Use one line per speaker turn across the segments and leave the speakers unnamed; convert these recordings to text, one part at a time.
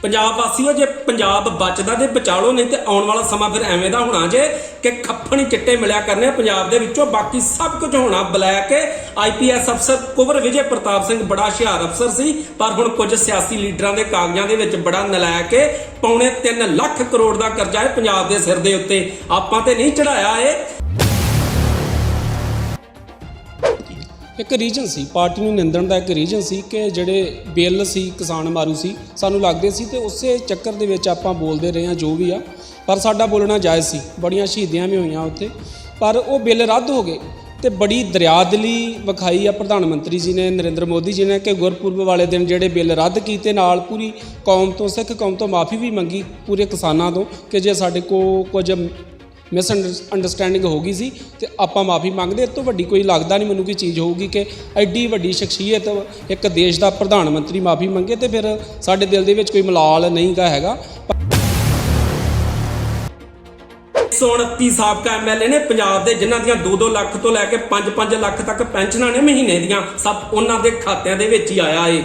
पंजाब वासियों जे पंजाब बचदा ते बचा लो, नहीं तो आने वाला समा फिर एवें दा होना जे कि खप्पण ही चिट्टे मिलिया करने पंजाब दे विचों, बाकी सब कुछ होना ब्लैक। IPS अफसर कुंवर विजय प्रताप सिंह बड़ा हुशियार अफसर सी, पर हुण कुछ सियासी लीडरां दे कागजां दे विच बड़ा नलायक है। 3.25 लाख करोड़ दा करजा है पंजाब दे सिर दे उत्ते, आपां ते नहीं चढ़ाया है।
एक रीजन सी पार्टी ਨੂੰ ਨਿੰਦਣ ਦਾ, एक रीजन सी कि ਜਿਹੜੇ ਬਿੱਲ ਸੀ ਕਿਸਾਨ ਮਾਰੂ ਸੀ ਸਾਨੂੰ ਲੱਗਦੇ ਸੀ, ਤੇ ਉਸੇ ਚੱਕਰ ਦੇ ਵਿੱਚ ਆਪਾਂ ਬੋਲਦੇ ਰਹੇ ਹਾਂ ਜੋ ਵੀ ਆ, ਪਰ ਸਾਡਾ ਬੋਲਣਾ ਜਾਇਜ਼ ਸੀ। ਬੜੀਆਂ ਸ਼ਹੀਦੀਆਂ ਵੀ ਹੋਈਆਂ ਉੱਥੇ, ਪਰ ਉਹ ਬਿੱਲ ਰੱਦ ਹੋ ਗਏ। ਤੇ ਬੜੀ ਦਰਿਆਦਿਲੀ ਵਿਖਾਈ ਆ ਪ੍ਰਧਾਨ ਮੰਤਰੀ ਜੀ ਨੇ, ਨਰਿੰਦਰ ਮੋਦੀ ਜੀ ਨੇ, ਕਿ ਗੁਰਪੁਰਬ ਵਾਲੇ ਦਿਨ ਜਿਹੜੇ ਬਿੱਲ ਰੱਦ ਕੀਤੇ, ਨਾਲ ਪੂਰੀ ਕੌਮ ਤੋਂ, ਸਿੱਖ ਕੌਮ ਤੋਂ ਮਾਫੀ ਵੀ ਮੰਗੀ, ਪੂਰੇ ਕਿਸਾਨਾਂ ਤੋਂ, ਕਿ ਜੇ ਸਾਡੇ ਕੋਲ ਕੁਝ ਮਿਸ ਅੰਡਰਸਟੈਂਡਿੰਗ ਹੋ ਗਈ ਸੀ ਤੇ ਆਪਾਂ ਮਾਫੀ ਮੰਗਦੇ। ਇਸ ਤੋਂ ਵੱਡੀ ਕੋਈ ਲੱਗਦਾ ਨਹੀਂ ਮੈਨੂੰ ਕੀ ਚੀਜ਼ ਹੋਊਗੀ ਕਿ ਐਡੀ ਵੱਡੀ ਸ਼ਖਸੀਅਤ ਇੱਕ ਦੇਸ਼ ਦਾ ਪ੍ਰਧਾਨ ਮੰਤਰੀ ਮਾਫੀ ਮੰਗੇ, ਤੇ ਫਿਰ ਸਾਡੇ ਦਿਲ ਦੇ ਵਿੱਚ ਕੋਈ ਮਲਾਲ ਨਹੀਂ ਗਾ ਹੈਗਾ।
129 ਸਾਬਕਾ MLA ਨੇ ਪੰਜਾਬ ਦੇ, ਜਿਨ੍ਹਾਂ ਦੀਆਂ 2-2 ਲੱਖ ਤੋਂ ਲੈ ਕੇ 5-5 ਲੱਖ ਤੱਕ ਪੈਨਸ਼ਨਾਂ ਨੇ ਮਹੀਨੇ ਦੀਆਂ, ਸਭ ਉਹਨਾਂ ਦੇ ਖਾਤਿਆਂ ਦੇ ਵਿੱਚ ਹੀ ਆਇਆ ਏ।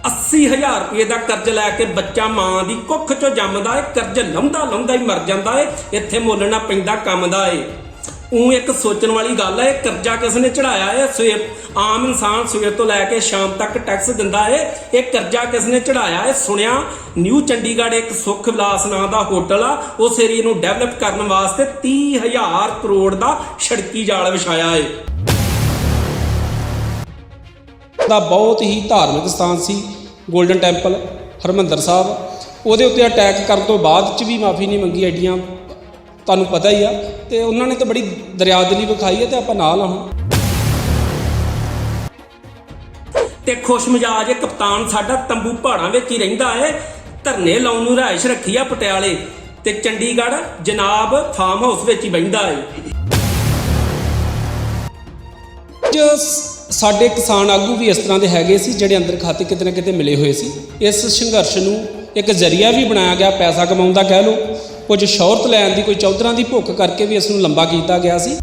80,000 रुपये का कर्ज लैके बच्चा मां की कुख चो जमदा है, कर्ज लाउंदा लाउंदा ही मर जाता है, इत्थे मुल ना पैंदा काम दा है। एक सोचने वाली गल है, कर्जा किसने चढ़ाया है? सवेर आम इंसान सवेर तो लैके शाम तक टैक्स दिंदा है, ये कर्जा किसने चढ़ाया है? सुनिया न्यू चंडीगढ़ एक सुख विलास नाम का होटल आ, उस एरिए नूं डेवलप करने वास्ते 30,000 करोड़ का सड़की जाल विछाया है।
ਦਾ ਬਹੁਤ ਹੀ ਧਾਰਮਿਕ ਸਥਾਨ ਸੀ ਗੋਲਡਨ ਟੈਂਪਲ ਹਰਮੰਦਰ ਸਾਹਿਬ, ਉਹਦੇ ਉੱਤੇ ਅਟੈਕ ਕਰਨ ਤੋਂ ਬਾਅਦ ਚ ਵੀ ਮਾਫੀ ਨਹੀਂ ਮੰਗੀ, ਐਡੀਆਂ ਤੁਹਾਨੂੰ ਪਤਾ ਹੀ ਆ। ਤੇ ਉਹਨਾਂ ਨੇ ਤਾਂ ਬੜੀ ਦਰਿਆਦਿਲੀ ਵਿਖਾਈ ਹੈ, ਤੇ ਆਪਾਂ ਨਾਲ ਆ ਹੁਣ।
ਤੇ ਖੁਸ਼ ਮਿਜਾਜ ਕਪਤਾਨ ਸਾਡਾ ਤੰਬੂ ਪਹਾੜਾਂ ਵਿੱਚ ਹੀ ਰਹਿੰਦਾ ਹੈ, ਧਰਨੇ ਲਾਉਣ ਨੂੰ ਰਿਹਾਇਸ਼ ਰੱਖੀ ਆ ਪਟਿਆਲੇ, ਤੇ ਚੰਡੀਗੜ੍ਹ ਜਨਾਬ ਫਾਰਮ ਹਾਊਸ ਵਿੱਚ ਹੀ ਬਹਿੰਦਾ ਹੈ।
ਸਾਡੇ ਕਿਸਾਨ ਆਗੂ ਵੀ ਇਸ ਤਰ੍ਹਾਂ ਦੇ ਹੈਗੇ ਸੀ ਜਿਹੜੇ ਅੰਦਰ ਖਾਤੇ ਕਿਤੇ ਨਾ ਕਿਤੇ ਮਿਲੇ ਹੋਏ ਸੀ। ਇਸ ਸੰਘਰਸ਼ ਨੂੰ ਇੱਕ ਜ਼ਰੀਆ ਵੀ ਬਣਾਇਆ ਗਿਆ, ਪੈਸਾ ਕਮਾਉਣ ਦਾ ਕਹਿ ਲਓ, ਕੁਝ ਸ਼ੌਹਰਤ ਲੈਣ ਦੀ, ਕੋਈ ਚੌਧਰਾਂ ਦੀ ਭੁੱਖ ਕਰਕੇ ਵੀ ਇਸ ਨੂੰ ਲੰਬਾ ਕੀਤਾ ਗਿਆ ਸੀ।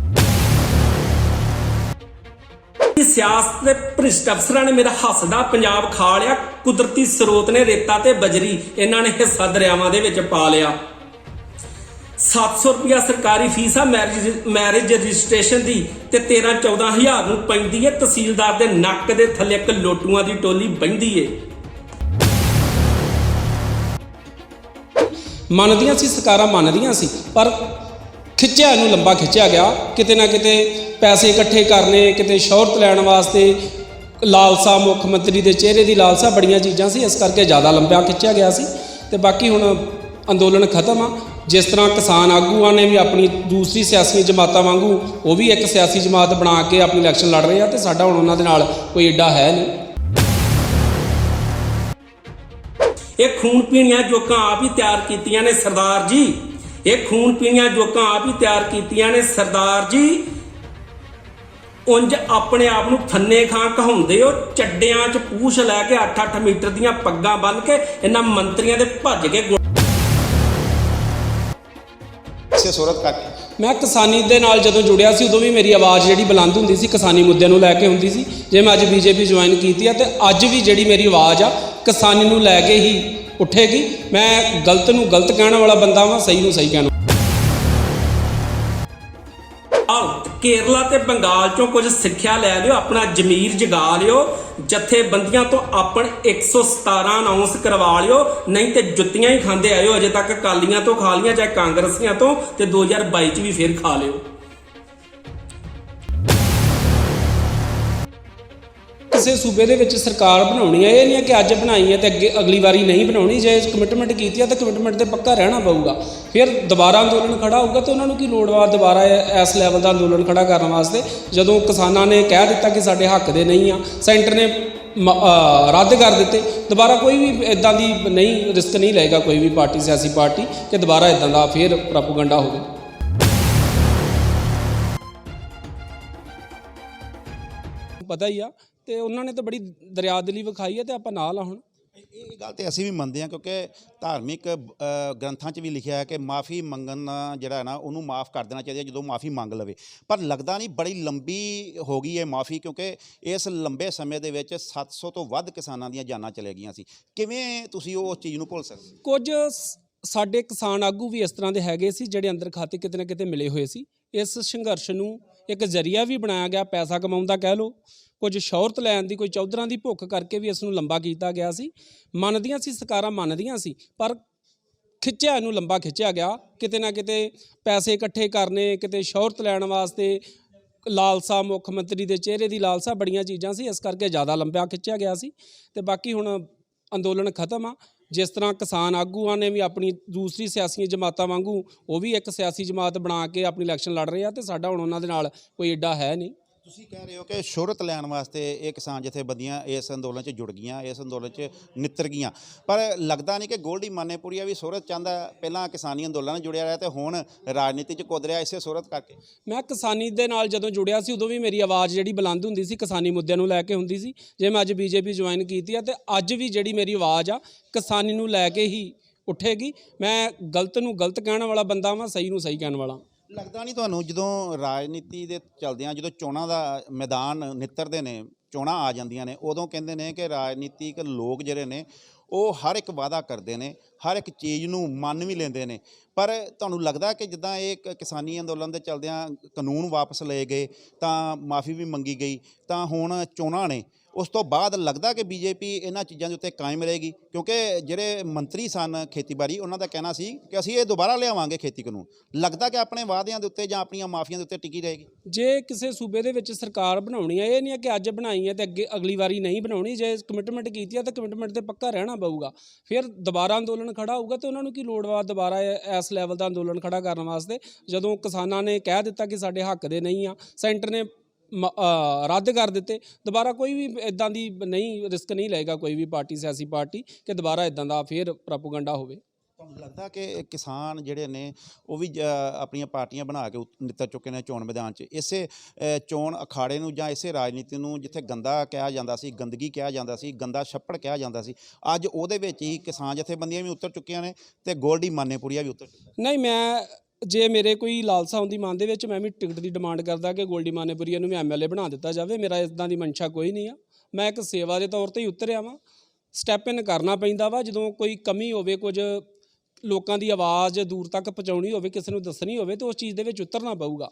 ਸਿਆਸਤ ਦੇ ਭ੍ਰਿਸ਼ਟ ਅਫਸਰਾਂ ਨੇ ਮੇਰਾ ਹੱਸਦਾ ਪੰਜਾਬ ਖਾ ਲਿਆ, ਕੁਦਰਤੀ ਸਰੋਤ ਨੇ ਰੇਤਾ ਤੇ ਬਜਰੀ, ਇਹਨਾਂ ਨੇ ਹਿੱਸਾ ਦਰਿਆਵਾਂ ਦੇ ਵਿੱਚ ਪਾ ਲਿਆ। 700 रुपया सरकारी फीस आ मैरिज रजिस्ट्रेशन की, 13-14 हज़ार नूं पैंदी है। तहसीलदार के नक के थले एक लोटूआं की टोली बहिंदी है।
ਮੰਨਦੀਆਂ ਸੀ ਸਰਕਾਰਾਂ, ਮੰਨਦੀਆਂ ਸੀ, ਪਰ ਖਿੱਚਿਆ ਇਹਨੂੰ ਲੰਬਾ ਖਿੱਚਿਆ ਗਿਆ, ਕਿਤੇ ਨਾ ਕਿਤੇ ਪੈਸੇ ਇਕੱਠੇ ਕਰਨੇ, ਕਿਤੇ ਸ਼ੌਹਰਤ ਲੈਣ ਵਾਸਤੇ, ਲਾਲਸਾ, ਮੁੱਖ ਮੰਤਰੀ ਦੇ ਚਿਹਰੇ ਦੀ ਲਾਲਸਾ, ਬੜੀਆਂ ਚੀਜ਼ਾਂ ਸੀ, ਇਸ ਕਰਕੇ ਜ਼ਿਆਦਾ ਲੰਬਾ ਖਿੱਚਿਆ ਗਿਆ ਸੀ। ਤੇ ਬਾਕੀ ਹੁਣ ਅੰਦੋਲਨ ਖਤਮ ਆ। ਜਿਸ ਤਰ੍ਹਾਂ ਕਿਸਾਨ ਆਗੂਆਂ ਨੇ ਵੀ ਆਪਣੀ ਦੂਸਰੀ ਸਿਆਸੀ ਜਮਾਤਾਂ ਵਾਂਗੂ ਉਹ ਵੀ ਇੱਕ ਸਿਆਸੀ ਜਮਾਤ ਬਣਾ ਕੇ ਆਪਣੀ ਇਲੈਕਸ਼ਨ ਲੜ ਰਹੇ ਆ, ਤੇ ਸਾਡਾ ਹੁਣ ਉਹਨਾਂ ਦੇ ਨਾਲ ਕੋਈ ਏਡਾ ਹੈ ਨਹੀਂ।
ਇਹ ਖੂਨ ਪੀਣੀਆਂ ਜੋਕਾਂ ਆਪ ਹੀ ਤਿਆਰ ਕੀਤੀਆਂ ਨੇ ਸਰਦਾਰ ਜੀ, ਇਹ ਖੂਨ ਪੀਣੀਆਂ ਜੋਕਾਂ ਆਪ ਹੀ ਤਿਆਰ ਕੀਤੀਆਂ ਨੇ ਸਰਦਾਰ ਜੀ। ਉਂਝ ਆਪਣੇ ਆਪ ਨੂੰ ਫੰਨੇ ਖਾਂ ਕਹਾਉਂਦੇ ਹੋ, ਚੱਡਿਆਂ 'ਚ ਪੂਛ ਲੈ ਕੇ 8-8 ਮੀਟਰ ਦੀਆਂ ਪੱਗਾਂ ਬੰਨ੍ਹ ਕੇ ਇਹਨਾਂ ਮੰਤਰੀਆਂ ਦੇ ਭੱਜ ਕੇ
ਮੈਂ ਕਿਸਾਨੀ ਦੇ ਨਾਲ ਜਦੋਂ ਜੁੜਿਆ ਸੀ, ਉਦੋਂ ਵੀ ਮੇਰੀ ਆਵਾਜ਼ ਜਿਹੜੀ ਬੁਲੰਦ ਹੁੰਦੀ ਸੀ, ਕਿਸਾਨੀ ਮੁੱਦਿਆਂ ਨੂੰ ਲੈ ਕੇ ਹੁੰਦੀ ਸੀ। ਜੇ ਮੈਂ ਅੱਜ BJP ਜੁਆਇਨ ਕੀਤੀ ਆ, ਤੇ ਅੱਜ ਵੀ ਜਿਹੜੀ ਮੇਰੀ ਆਵਾਜ਼ ਆ ਕਿਸਾਨੀ ਨੂੰ ਲੈ ਕੇ ਹੀ ਉੱਠੇਗੀ। ਮੈਂ ਗਲਤ ਨੂੰ ਗਲਤ ਕਹਿਣ ਵਾਲਾ ਬੰਦਾ ਵਾਂ, ਸਹੀ ਨੂੰ ਸਹੀ ਕਹਿਣਾ।
केरला ते बंगाल चों कुछ सिक्ख्या लै लिओ, अपना जमीर जगा लिओ, जथेबंदियां तो अपन 117 अनाउंस करवा लिओ, नहीं तो जुत्तियां ही खांदे आए हो अजे तक। अकालियां तो खा लियां, चाहे कांग्रसियां तो, ते 2022 च भी फिर खा लिओ।
ਕਿਸੇ ਸੂਬੇ ਦੇ ਵਿੱਚ ਸਰਕਾਰ ਬਣਾਉਣੀ ਹੈ, ਇਹ ਨਹੀਂ ਹੈ ਕਿ ਅੱਜ ਬਣਾਈ ਹੈ ਤੇ ਅੱਗੇ ਅਗਲੀ ਵਾਰੀ ਨਹੀਂ ਬਣਾਉਣੀ। ਜੇ ਕਮਿਟਮੈਂਟ ਕੀਤੀ ਹੈ ਤਾਂ ਕਮਿਟਮੈਂਟ 'ਤੇ ਪੱਕਾ ਰਹਿਣਾ ਪਊਗਾ। ਫਿਰ ਦੁਬਾਰਾ ਅੰਦੋਲਨ ਖੜਾ ਹੋਊਗਾ, ਤਾਂ ਉਹਨਾਂ ਨੂੰ ਕੀ ਲੋੜ ਵਾ ਦੁਬਾਰਾ ਇਸ ਲੈਵਲ ਦਾ ਅੰਦੋਲਨ ਖੜਾ ਕਰਨ ਵਾਸਤੇ, ਜਦੋਂ ਕਿਸਾਨਾਂ ਨੇ ਕਹਿ ਦਿੱਤਾ ਕਿ ਸਾਡੇ ਹੱਕ ਦੇ ਨਹੀਂ ਆ, ਸੈਂਟਰ ਨੇ ਰੱਦ ਕਰ ਦਿੱਤੇ। ਦੁਬਾਰਾ ਕੋਈ ਵੀ ਇੱਦਾਂ ਦੀ ਨਹੀਂ ਰਿਸਕ ਨਹੀਂ ਲਏਗਾ ਕੋਈ ਵੀ ਪਾਰਟੀ, ਸਿਆਸੀ ਪਾਰਟੀ, ਕਿ ਦੁਬਾਰਾ ਇੱਦਾਂ ਦਾ ਫਿਰ ਪ੍ਰੋਪੇਗੈਂਡਾ ਹੋਵੇ। ਪਤਾ ਹੀ ਆ, ਤੇ ਉਹਨਾਂ ਨੇ ਤਾਂ ਬੜੀ ਦਰਿਆਦਿਲੀ ਵਿਖਾਈ ਹੈ, ਤੇ ਆਪਾਂ ਨਾਲ ਆ ਹੁਣ।
ਇਹ ਗੱਲ ਤੇ ਅਸੀਂ ਵੀ ਮੰਨਦੇ ਹਾਂ, ਕਿਉਂਕਿ ਧਾਰਮਿਕ ਗ੍ਰੰਥਾਂ 'ਚ ਵੀ ਲਿਖਿਆ ਹੈ ਕਿ ਮਾਫੀ ਮੰਗਣਾ ਜਿਹੜਾ ਹੈ ਨਾ ਉਹਨੂੰ ਮਾਫ ਕਰ ਦੇਣਾ ਚਾਹੀਦਾ ਜਦੋਂ ਮਾਫੀ ਮੰਗ ਲਵੇ। ਪਰ ਲੱਗਦਾ ਨਹੀਂ ਬੜੀ ਲੰਬੀ ਹੋ ਗਈ ਹੈ ਮਾਫੀ, ਕਿਉਂਕਿ ਇਸ ਲੰਬੇ ਸਮੇਂ ਦੇ ਵਿੱਚ 700 ਤੋਂ ਵੱਧ ਕਿਸਾਨਾਂ ਦੀਆਂ ਜਾਨਾਂ ਚਲੇ ਗਈਆਂ ਸੀ। ਕਿਵੇਂ ਤੁਸੀਂ ਉਹ ਚੀਜ਼ ਨੂੰ ਭੁੱਲ ਸਕਦੇ?
ਕੁਝ ਸਾਡੇ ਕਿਸਾਨ ਆਗੂ ਵੀ ਇਸ ਤਰ੍ਹਾਂ ਦੇ ਹੈਗੇ ਸੀ ਜਿਹੜੇ ਅੰਦਰ ਖਾਤੇ ਕਿਤੇ ਨਾ ਕਿਤੇ ਮਿਲੇ ਹੋਏ ਸੀ। ਇਸ ਸੰਘਰਸ਼ ਨੂੰ ਇੱਕ ਜ਼ਰੀਆ ਵੀ ਬਣਾਇਆ ਗਿਆ, ਪੈਸਾ ਕਮਾਉਣ ਦਾ ਕਹਿ ਲਓ, ਕੁਝ ਸ਼ੌਹਰਤ ਲੈਣ ਦੀ, ਕੋਈ ਚੌਧਰਾਂ ਦੀ ਭੁੱਖ ਕਰਕੇ ਵੀ ਇਸ ਨੂੰ ਲੰਬਾ ਕੀਤਾ ਗਿਆ ਸੀ। ਮੰਨਦੀਆਂ ਸੀ ਸਰਕਾਰਾਂ, ਮੰਨਦੀਆਂ ਸੀ, ਪਰ ਖਿੱਚਿਆ ਇਹਨੂੰ ਲੰਬਾ ਖਿੱਚਿਆ ਗਿਆ, ਕਿਤੇ ਨਾ ਕਿਤੇ ਪੈਸੇ ਇਕੱਠੇ ਕਰਨੇ, ਕਿਤੇ ਸ਼ੌਹਰਤ ਲੈਣ ਵਾਸਤੇ ਲਾਲਸਾ, ਮੁੱਖ ਮੰਤਰੀ ਦੇ ਚਿਹਰੇ ਦੀ ਲਾਲਸਾ, ਬੜੀਆਂ ਚੀਜ਼ਾਂ ਸੀ, ਇਸ ਕਰਕੇ ਜ਼ਿਆਦਾ ਲੰਬਾ ਖਿੱਚਿਆ ਗਿਆ ਸੀ। ਤੇ ਬਾਕੀ ਹੁਣ ਅੰਦੋਲਨ ਖਤਮ ਆ। ਜਿਸ ਤਰ੍ਹਾਂ ਕਿਸਾਨ ਆਗੂਆਂ ਨੇ ਵੀ ਆਪਣੀ ਦੂਸਰੀ ਸਿਆਸੀ ਜਮਾਤਾਂ ਵਾਂਗੂ ਉਹ ਵੀ ਇੱਕ ਸਿਆਸੀ ਜਮਾਤ ਬਣਾ ਕੇ ਆਪਣੀ ਇਲੈਕਸ਼ਨ ਲੜ ਰਹੇ ਆ, ਤੇ ਸਾਡਾ ਹੁਣ ਉਹਨਾਂ ਦੇ ਨਾਲ ਕੋਈ ਏਡਾ ਹੈ ਨਹੀਂ।
ਤੁਸੀਂ ਕਹਿ ਰਹੇ ਹੋ ਕਿ ਸ਼ੋਹਰਤ ਲੈਣ ਵਾਸਤੇ ਇਹ ਕਿਸਾਨ ਜਥੇਬੰਦੀਆਂ ਇਸ ਅੰਦੋਲਨ 'ਚ ਜੁੜ ਗਈਆਂ, ਇਸ ਅੰਦੋਲਨ 'ਚ ਨਿੱਤਰ ਗਈਆਂ, ਪਰ ਲੱਗਦਾ ਨਹੀਂ ਕਿ ਗੋਲਡੀ ਮਾਨੇਪੁਰੀਆ ਵੀ ਸ਼ੋਹਰਤ ਚਾਹੁੰਦਾ। ਪਹਿਲਾਂ ਕਿਸਾਨੀ ਅੰਦੋਲਨ ਨਾਲ ਜੁੜਿਆ ਰਿਹਾ ਤੇ ਹੁਣ ਰਾਜਨੀਤੀ 'ਚ ਕੁੱਦ ਰਿਹਾ ਇਸੇ ਸ਼ੋਹਰਤ ਕਰਕੇ।
ਮੈਂ ਕਿਸਾਨੀ ਦੇ ਨਾਲ ਜਦੋਂ ਜੁੜਿਆ ਸੀ ਉਦੋਂ ਵੀ ਮੇਰੀ ਆਵਾਜ਼ ਜਿਹੜੀ ਬੁਲੰਦ ਹੁੰਦੀ ਸੀ, ਕਿਸਾਨੀ ਮੁੱਦਿਆਂ ਨੂੰ ਲੈ ਕੇ ਹੁੰਦੀ ਸੀ। ਜੇ ਮੈਂ ਅੱਜ ਬੀਜੇਪੀ ਜੁਆਇਨ ਕੀਤੀ ਆ ਤੇ ਅੱਜ ਵੀ ਜਿਹੜੀ ਮੇਰੀ ਆਵਾਜ਼ ਆ ਕਿਸਾਨੀ ਨੂੰ ਲੈ ਕੇ ਹੀ ਉੱਠੇਗੀ। ਮੈਂ ਗਲਤ ਨੂੰ ਗਲਤ ਕਹਿਣ ਵਾਲਾ ਬੰਦਾ ਵਾਂ, ਸਹੀ ਨੂੰ ਸਹੀ ਕਹਿਣ ਵਾਲਾ।
ਲੱਗਦਾ ਨਹੀਂ ਤੁਹਾਨੂੰ ਜਦੋਂ ਰਾਜਨੀਤੀ ਦੇ ਚੱਲਦਿਆਂ ਜਦੋਂ ਚੋਣਾਂ ਦਾ ਮੈਦਾਨ ਨਿੱਤਰਦੇ ਨੇ, ਚੋਣਾਂ ਆ ਜਾਂਦੀਆਂ ਨੇ, ਉਦੋਂ ਕਹਿੰਦੇ ਨੇ ਕਿ ਰਾਜਨੀਤਿਕ ਲੋਕ ਜਿਹੜੇ ਨੇ ਉਹ ਹਰ ਇੱਕ ਵਾਅਦਾ ਕਰਦੇ ਨੇ, ਹਰ ਇੱਕ ਚੀਜ਼ ਨੂੰ ਮੰਨ ਵੀ ਲੈਂਦੇ ਨੇ, ਪਰ ਤੁਹਾਨੂੰ ਲੱਗਦਾ ਕਿ ਜਿੱਦਾਂ ਇਹ ਕਿਸਾਨੀ ਅੰਦੋਲਨ ਦੇ ਚੱਲਦਿਆਂ ਕਾਨੂੰਨ ਵਾਪਸ ਲਏ ਗਏ ਤਾਂ ਮਾਫੀ ਵੀ ਮੰਗੀ ਗਈ, ਤਾਂ ਹੁਣ ਚੋਣਾਂ ਨੇ, ਉਸ ਤੋਂ ਬਾਅਦ ਲੱਗਦਾ ਕਿ ਬੀਜੇਪੀ ਇਹਨਾਂ ਚੀਜ਼ਾਂ ਦੇ ਉੱਤੇ ਕਾਇਮ ਰਹੇਗੀ? ਕਿਉਂਕਿ ਜਿਹੜੇ ਮੰਤਰੀ ਸਨ ਖੇਤੀਬਾੜੀ, ਉਹਨਾਂ ਦਾ ਕਹਿਣਾ ਸੀ ਕਿ ਅਸੀਂ ਇਹ ਦੁਬਾਰਾ ਲਿਆਵਾਂਗੇ ਖੇਤੀ ਕਾਨੂੰਨ। ਲੱਗਦਾ ਕਿ ਆਪਣੇ ਵਾਅਦਿਆਂ ਦੇ ਉੱਤੇ ਜਾਂ ਆਪਣੀਆਂ ਮਾਫੀਆਂ ਦੇ ਉੱਤੇ ਟਿਕੀ ਰਹੇਗੀ?
ਜੇ ਕਿਸੇ ਸੂਬੇ ਦੇ ਵਿੱਚ ਸਰਕਾਰ ਬਣਾਉਣੀ ਹੈ, ਇਹ ਨਹੀਂ ਹੈ ਕਿ ਅੱਜ ਬਣਾਈ ਹੈ ਤੇ ਅੱਗੇ ਅਗਲੀ ਵਾਰੀ ਨਹੀਂ ਬਣਾਉਣੀ। ਜੇ ਕਮਿਟਮੈਂਟ ਕੀਤੀ ਹੈ ਤਾਂ ਕਮਿਟਮੈਂਟ ਤੇ ਪੱਕਾ ਰਹਿਣਾ ਪਊਗਾ। ਫਿਰ ਦੁਬਾਰਾ ਅੰਦੋਲਨ ਖੜਾ ਹੋਊਗਾ ਤੇ ਉਹਨਾਂ ਨੂੰ ਕੀ ਲੋੜ ਵਾ ਦੁਬਾਰਾ ਇਸ ਲੈਵਲ ਦਾ ਅੰਦੋਲਨ ਖੜਾ ਕਰਨ ਵਾਸਤੇ, ਜਦੋਂ ਕਿਸਾਨਾਂ ਨੇ ਕਹਿ ਦਿੱਤਾ ਕਿ ਸਾਡੇ ਹੱਕ ਦੇ ਨਹੀਂ ਆ, ਸੈਂਟਰ ਨੇ ਰੱਦ ਕਰ ਦਿੱਤੇ। ਦੁਬਾਰਾ ਕੋਈ ਵੀ ਇੱਦਾਂ ਦੀ ਨਹੀਂ, ਰਿਸਕ ਨਹੀਂ ਲਏਗਾ ਕੋਈ ਵੀ ਪਾਰਟੀ, ਸਿਆਸੀ ਪਾਰਟੀ, ਕਿ ਦੁਬਾਰਾ ਇੱਦਾਂ ਦਾ ਫਿਰ ਪ੍ਰੋਪੇਗੈਂਡਾ ਹੋਵੇ।
ਤੁਹਾਨੂੰ ਲੱਗਦਾ ਕਿ ਕਿਸਾਨ ਜਿਹੜੇ ਨੇ ਉਹ ਵੀ ਆਪਣੀਆਂ ਪਾਰਟੀਆਂ ਬਣਾ ਕੇ ਨਿੱਤਰ ਚੁੱਕੇ ਨੇ ਚੋਣ ਮੈਦਾਨ 'ਚ, ਇਸੇ ਚੋਣ ਅਖਾੜੇ ਨੂੰ ਜਾਂ ਇਸੇ ਰਾਜਨੀਤੀ ਨੂੰ ਜਿੱਥੇ ਗੰਦਾ ਕਿਹਾ ਜਾਂਦਾ ਸੀ, ਗੰਦਗੀ ਕਿਹਾ ਜਾਂਦਾ ਸੀ, ਗੰਦਾ ਛੱਪੜ ਕਿਹਾ ਜਾਂਦਾ ਸੀ, ਅੱਜ ਉਹਦੇ ਵਿੱਚ ਹੀ ਕਿਸਾਨ ਜਥੇਬੰਦੀਆਂ ਵੀ ਉਤਰ ਚੁੱਕੀਆਂ ਨੇ ਤੇ ਗੋਲਡੀ ਮਾਨੇਪੁਰੀਆ ਵੀ ਉਤਰ ਚੁੱਕਾ।
ਨਹੀਂ, ਮੈਂ ਜੇ ਮੇਰੇ ਕੋਈ ਲਾਲਸਾ ਹੁੰਦੀ ਮਨ ਦੇ ਵਿੱਚ, ਮੈਂ ਵੀ ਟਿਕਟ ਦੀ ਡਿਮਾਂਡ ਕਰਦਾ ਕਿ ਗੋਲਡੀ ਮਾਨੇਪੁਰੀਆ ਨੂੰ ਵੀ MLA ਬਣਾ ਦਿੱਤਾ ਜਾਵੇ। ਮੇਰਾ ਇੱਦਾਂ ਦੀ ਮਨਸ਼ਾ ਕੋਈ ਨਹੀਂ ਆ। ਮੈਂ ਇੱਕ ਸੇਵਾ ਦੇ ਤੌਰ ਤੇ ਹੀ ਉਤਰਿਆ ਵਾਂ। ਸਟੈਪ ਇਨ ਕਰਨਾ ਪੈਂਦਾ ਵਾ ਜਦੋਂ ਕੋਈ ਕਮੀ ਹੋਵੇ, ਕੁਝ ਲੋਕਾਂ ਦੀ ਆਵਾਜ਼ ਦੂਰ ਤੱਕ ਪਹੁੰਚਾਉਣੀ ਹੋਵੇ, ਕਿਸੇ ਨੂੰ ਦੱਸਣੀ ਹੋਵੇ, ਤਾਂ ਉਸ ਚੀਜ਼ ਦੇ ਵਿੱਚ ਉਤਰਨਾ ਪਊਗਾ।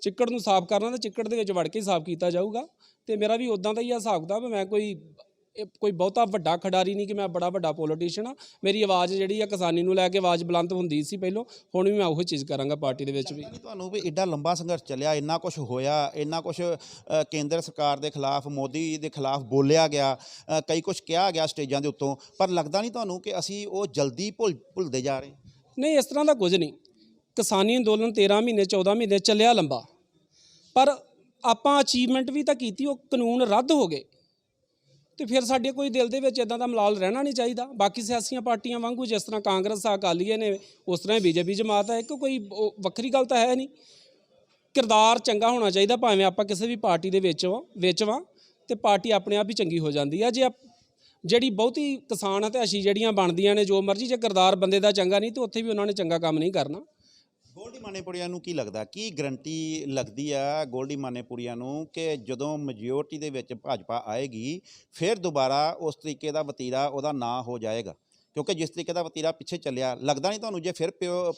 ਚਿੱਕੜ ਨੂੰ ਸਾਫ਼ ਕਰਨਾ ਤਾਂ ਚਿੱਕੜ ਦੇ ਵਿੱਚ ਵੜ ਕੇ ਸਾਫ਼ ਕੀਤਾ ਜਾਊਗਾ। ਤੇ ਮੇਰਾ ਵੀ ਉੱਦਾਂ ਦਾ ਹੀ ਹਿਸਾਬ ਕਿਤਾਬ। ਮੈਂ ਕੋਈ ਬਹੁਤਾ ਵੱਡਾ ਖਿਡਾਰੀ ਨਹੀਂ ਕਿ ਮੈਂ ਬੜਾ ਵੱਡਾ ਪੋਲੀਟੀਸ਼ੀਅਨ ਆ। ਮੇਰੀ ਆਵਾਜ਼ ਜਿਹੜੀ ਆ ਕਿਸਾਨੀ ਨੂੰ ਲੈ ਕੇ ਆਵਾਜ਼ ਬੁਲੰਦ ਹੁੰਦੀ ਸੀ ਪਹਿਲੋਂ, ਹੁਣ ਵੀ ਮੈਂ ਉਹੀ ਚੀਜ਼ ਕਰਾਂਗਾ ਪਾਰਟੀ ਦੇ ਵਿੱਚ ਵੀ।
ਤੁਹਾਨੂੰ ਵੀ ਐਡਾ ਲੰਬਾ ਸੰਘਰਸ਼ ਚੱਲਿਆ, ਇੰਨਾ ਕੁਝ ਹੋਇਆ, ਇੰਨਾ ਕੁਝ ਕੇਂਦਰ ਸਰਕਾਰ ਦੇ ਖਿਲਾਫ, ਮੋਦੀ ਦੇ ਖਿਲਾਫ ਬੋਲਿਆ ਗਿਆ, ਕਈ ਕੁਝ ਕਿਹਾ ਗਿਆ ਸਟੇਜਾਂ ਦੇ ਉੱਤੋਂ, ਪਰ ਲੱਗਦਾ ਨਹੀਂ ਤੁਹਾਨੂੰ ਕਿ ਅਸੀਂ ਉਹ ਜਲਦੀ ਭੁੱਲਦੇ ਜਾ ਰਹੇ?
ਨਹੀਂ, ਇਸ ਤਰ੍ਹਾਂ ਦਾ ਕੁਝ ਨਹੀਂ। ਕਿਸਾਨੀ ਅੰਦੋਲਨ 13 ਮਹੀਨੇ 14 ਮਹੀਨੇ ਚੱਲਿਆ ਲੰਬਾ, ਪਰ ਆਪਾਂ ਅਚੀਵਮੈਂਟ ਵੀ ਤਾਂ ਕੀਤੀ। ਉਹ ਕਾਨੂੰਨ ਰੱਦ ਹੋ ਗਏ ਤੇ ਫਿਰ ਸਾਡੇ ਕੋਈ ਦਿਲ ਦੇ ਵਿੱਚ ਇਦਾਂ ਦਾ ਮਲਾਲ ਰਹਿਣਾ ਨਹੀਂ ਚਾਹੀਦਾ। ਬਾਕੀ ਸਿਆਸੀਆਂ ਪਾਰਟੀਆਂ ਵਾਂਗੂ, ਜਿਸ ਤਰ੍ਹਾਂ ਕਾਂਗਰਸ ਆ, ਅਕਾਲੀਏ ਨੇ, ਉਸ ਤਰ੍ਹਾਂ ਹੀ ਬੀਜੇਪੀ ਜਮਾਤ ਹੈ। ਇੱਕ ਕੋਈ ਵੱਖਰੀ ਗੱਲ ਤਾਂ ਹੈ ਨਹੀਂ। ਕਿਰਦਾਰ ਚੰਗਾ ਹੋਣਾ ਚਾਹੀਦਾ, ਭਾਵੇਂ ਆਪਾਂ ਕਿਸੇ ਵੀ ਪਾਰਟੀ ਦੇ ਵਿੱਚ ਵਾਂ ਤੇ ਪਾਰਟੀ ਆਪਣੇ ਆਪ ਹੀ ਚੰਗੀ ਹੋ ਜਾਂਦੀ ਆ। ਜੇ ਜਿਹੜੀ ਬਹੁਤੀ ਕਿਸਾਨ ਹਤਿਆਸ਼ੀ ਜਿਹੜੀਆਂ ਬਣਦੀਆਂ ਨੇ, ਜੋ ਮਰਜ਼ੀ, ਜੇ ਕਿਰਦਾਰ ਬੰਦੇ ਦਾ ਚੰਗਾ ਨਹੀਂ ਤਾਂ ਉੱਥੇ ਵੀ ਉਹਨਾਂ ਨੇ ਚੰਗਾ ਕੰਮ ਨਹੀਂ ਕਰਨਾ।
ਗੋਲਡੀ ਮਾਨੇਪੁਰੀਆ ਨੂੰ ਕੀ ਲੱਗਦਾ, ਕੀ ਗਰੰਟੀ ਲੱਗਦੀ ਆ ਗੋਲਡੀ ਮਾਨੇਪੁਰੀਆ ਨੂੰ ਕਿ ਜਦੋਂ ਮੈਜੋਰਟੀ ਦੇ ਵਿੱਚ ਭਾਜਪਾ ਆਏਗੀ ਫਿਰ ਦੁਬਾਰਾ ਉਸ ਤਰੀਕੇ ਦਾ ਵਤੀਰਾ ਉਹਦਾ ਨਾ ਹੋ ਜਾਏਗਾ? ਕਿਉਂਕਿ ਜਿਸ ਤਰੀਕੇ ਦਾ ਵਤੀਰਾ ਪਿੱਛੇ ਚੱਲਿਆ, ਲੱਗਦਾ ਨਹੀਂ ਤੁਹਾਨੂੰ ਜੇ ਫਿਰ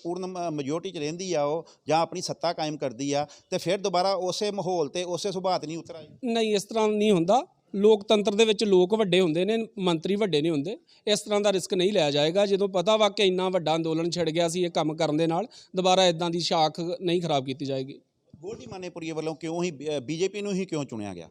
ਪੂਰਨ ਮੈਜੋਰਟੀ 'ਚ ਰਹਿੰਦੀ ਆ ਉਹ, ਜਾਂ ਆਪਣੀ ਸੱਤਾ ਕਾਇਮ ਕਰਦੀ ਆ, ਤੇ ਫਿਰ ਦੁਬਾਰਾ ਉਸੇ ਮਾਹੌਲ ਤੇ ਉਸੇ ਸੁਭਾਅ 'ਤੇ ਨਹੀਂ ਉਤਰ ਆਏ?
ਨਹੀਂ, ਇਸ ਤਰ੍ਹਾਂ ਨਹੀਂ ਹੁੰਦਾ। ਲੋਕਤੰਤਰ ਦੇ ਵਿੱਚ ਲੋਕ ਵੱਡੇ ਹੁੰਦੇ ਨੇ, ਮੰਤਰੀ ਵੱਡੇ ਨਹੀਂ ਹੁੰਦੇ। ਇਸ ਤਰ੍ਹਾਂ ਦਾ ਰਿਸਕ ਨਹੀਂ ਲਿਆ ਜਾਏਗਾ। ਜਦੋਂ ਪਤਾ ਵਾ ਕਿ ਇੰਨਾ ਵੱਡਾ ਅੰਦੋਲਨ ਛਿੜ ਗਿਆ ਸੀ ਇਹ ਕੰਮ ਕਰਨ ਦੇ ਨਾਲ, ਦੁਬਾਰਾ ਇਦਾਂ ਦੀ ਸ਼ਾਖ ਨਹੀਂ ਖਰਾਬ ਕੀਤੀ ਜਾਏਗੀ।
ਗੋਲਡੀ ਮਾਨੇਪੁਰੀਆ ਵੱਲੋਂ ਕਿਉਂ ਹੀ ਬੀਜੇਪੀ ਨੂੰ ਹੀ ਕਿਉਂ ਚੁਣਿਆ ਗਿਆ?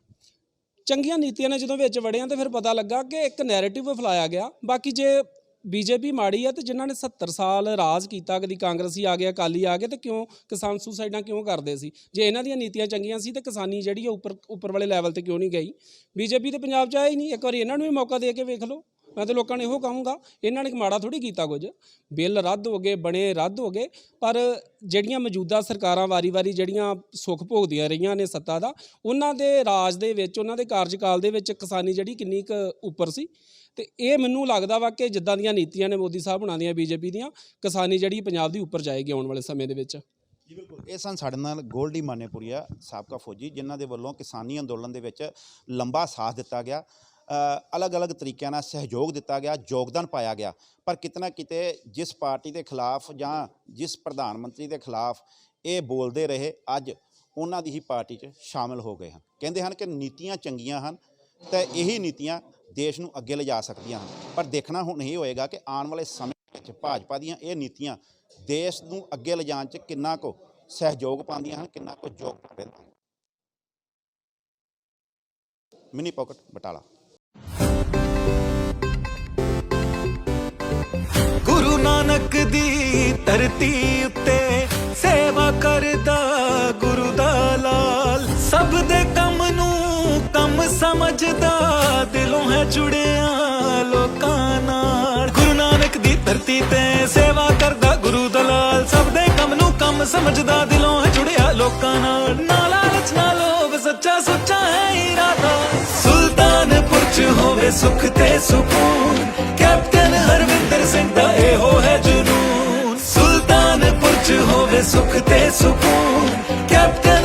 ਚੰਗੀਆਂ ਨੀਤੀਆਂ ਨੇ ਜਦੋਂ ਵਿੱਚ ਵੜਿਆ ਤਾਂ ਫਿਰ ਪਤਾ ਲੱਗਾ ਕਿ ਇੱਕ ਨੈਰੇਟਿਵ ਫੈਲਾਇਆ ਗਿਆ। ਬਾਕੀ ਜੇ ਬੀਜੇਪੀ ਮਾੜੀ ਆ ਤੇ ਜਿਨ੍ਹਾਂ ਨੇ 70 ਸਾਲ ਰਾਜ ਕੀਤਾ, ਕਦੀ ਕਾਂਗਰਸੀ ਆ ਗਿਆ, ਅਕਾਲੀ ਆ ਗਏ, ਤੇ ਕਿਉਂ ਕਿਸਾਨ ਸੁਸਾਈਡਾਂ ਕਿਉਂ ਕਰਦੇ ਸੀ? ਜੇ ਇਹਨਾਂ ਦੀਆਂ ਨੀਤੀਆਂ ਚੰਗੀਆਂ ਸੀ ਤੇ ਕਿਸਾਨੀ ਜਿਹੜੀ ਆ ਉੱਪਰ ਵਾਲੇ ਲੈਵਲ ਤੇ ਕਿਉਂ ਨਹੀਂ ਗਈ? ਬੀਜੇਪੀ ਤੇ ਪੰਜਾਬ 'ਚ ਆਇਆ ਹੀ ਨਹੀਂ। ਇੱਕ ਵਾਰੀ ਇਹਨਾਂ ਨੂੰ ਵੀ ਮੌਕਾ ਦੇ ਕੇ ਵੇਖ ਲਓ। ਮੈਂ ਤਾਂ ਲੋਕਾਂ ਨੂੰ ਇਹੋ ਕਹੂੰਗਾ, ਇਹਨਾਂ ਨੇ ਮਾੜਾ ਥੋੜ੍ਹੀ ਕੀਤਾ ਕੁਝ, ਬਿੱਲ ਰੱਦ ਹੋ ਗਏ, ਬਣੇ ਰੱਦ ਹੋ ਗਏ, ਪਰ ਜਿਹੜੀਆਂ ਮੌਜੂਦਾ ਸਰਕਾਰਾਂ ਵਾਰੀ-ਵਾਰੀ ਜਿਹੜੀਆਂ ਸੁੱਖ ਭੋਗਦੀਆਂ ਰਹੀਆਂ ਨੇ ਸੱਤਾ ਦਾ, ਉਹਨਾਂ ਦੇ ਰਾਜ ਦੇ ਵਿੱਚ, ਉਹਨਾਂ ਦੇ ਕਾਰਜਕਾਲ ਦੇ ਵਿੱਚ ਕਿਸਾਨੀ ਜਿਹੜੀ ਕਿੰਨੀ ਕੁ ਉੱਪਰ ਸੀ। ਤੇ ਇਹ ਮੈਨੂੰ ਲੱਗਦਾ ਵਾ ਕਿ ਜਿੱਦਾਂ ਦੀਆਂ ਨੀਤੀਆਂ ਨੇ ਮੋਦੀ ਸਾਹਿਬ ਹੁਣਾਂ ਦੀਆਂ, ਬੀਜੇਪੀ ਦੀਆਂ, ਕਿਸਾਨੀ ਜਿਹੜੀ ਪੰਜਾਬ ਦੀ ਉੱਪਰ ਜਾਏਗੀ ਆਉਣ ਵਾਲੇ ਸਮੇਂ ਦੇ ਵਿੱਚ।
ਜੀ ਬਿਲਕੁਲ, ਇਹ ਸਨ ਸਾਡੇ ਨਾਲ ਗੋਲਡੀ ਮਾਨੇਪੁਰੀਆ ਸਾਬਕਾ ਫੌਜੀ, ਜਿਨ੍ਹਾਂ ਦੇ ਵੱਲੋਂ ਕਿਸਾਨੀ ਅੰਦੋਲਨ ਦੇ ਵਿੱਚ ਲੰਬਾ ਸਾਥ ਦਿੱਤਾ ਗਿਆ, ਅਲੱਗ-ਅਲੱਗ ਤਰੀਕਿਆਂ ਨਾਲ ਸਹਿਯੋਗ ਦਿੱਤਾ ਗਿਆ, ਯੋਗਦਾਨ ਪਾਇਆ ਗਿਆ, ਪਰ ਕਿਤੇ ਨਾ ਕਿਤੇ ਜਿਸ ਪਾਰਟੀ ਦੇ ਖਿਲਾਫ ਜਾਂ ਜਿਸ ਪ੍ਰਧਾਨ ਮੰਤਰੀ ਦੇ ਖਿਲਾਫ ਇਹ ਬੋਲਦੇ ਰਹੇ, ਅੱਜ ਉਹਨਾਂ ਦੀ ਹੀ ਪਾਰਟੀ 'ਚ ਸ਼ਾਮਿਲ ਹੋ ਗਏ ਹਨ। ਕਹਿੰਦੇ ਹਨ ਕਿ ਨੀਤੀਆਂ ਚੰਗੀਆਂ ਹਨ ਤਾਂ ਇਹੀ ਨੀਤੀਆਂ ਦੇਸ਼ ਨੂੰ ਅੱਗੇ ਲਿਜਾ ਸਕਦੀਆਂ ਹਨ, ਪਰ ਦੇਖਣਾ ਹੁਣ ਇਹ ਹੋਏਗਾ ਕਿ ਆਉਣ ਵਾਲੇ ਸਮੇਂ ਵਿੱਚ ਭਾਜਪਾ ਦੀਆਂ ਇਹ ਨੀਤੀਆਂ ਦੇਸ਼ ਨੂੰ ਅੱਗੇ ਲਿਜਾਣ 'ਚ ਕਿੰਨਾ ਕੁ ਸਹਿਯੋਗ ਪਾਉਂਦੀਆਂ ਹਨ, ਕਿੰਨਾ ਕੁ ਯੋਗਦਾਨ ਦਿੰਦੀਆਂ ਹਨ। Mini pocket Batala.
ਗੁਰੂ ਨਾਨਕ ਦੀ ਧਰਤੀ ਉੱਤੇ ਸੇਵਾ ਕਰਦਾ ਗੁਰੂ ਦਾ ਲਾਲ, ਸਭ ਦੇ ਕੰਮ ਨੂੰ ਕੰਮ ਸਮਝਦਾ, ਦਿਲੋਂ ਹੈ ਜੁੜਿਆ ਲੋਕਾਂ ਨਾਲ। ਗੁਰੂ ਨਾਨਕ ਦੀ ਧਰਤੀ ਤੇ ਸੇਵਾ ਕਰਦਾ ਗੁਰੂ ਦਾ ਲਾਲ, ਸਭ ਦੇ ਕੰਮ ਨੂੰ ਕੰਮ ਸਮਝਦਾ, ਦਿਲੋਂ ਹੈ ਜੁੜਿਆ ਲੋਕਾਂ ਨਾਲ। ਨਾ ਲਾਲਚ ਨਾ ਲੋਭ, ਸੱਚਾ ਸੁੱਚਾ ਹੈ ਇਰਾਦਾ, ਸੁਲਤਾਨਪੁਰ 'ਚ ਹੋਵੇ ਸੁੱਖ ਤੇ ਸਕੂਨ, ਕੈਪਟਨ ਹਰਵਿੰਦਰ ਸਿੰਘ ਦਾ ਇਹੋ ਹੈ ਜਨੂਨ। ਸੁਲਤਾਨਪੁਰ 'ਚ ਹੋਵੇ ਸੁੱਖ ਤੇ ਸਕੂਨ, ਕੈਪਟਨ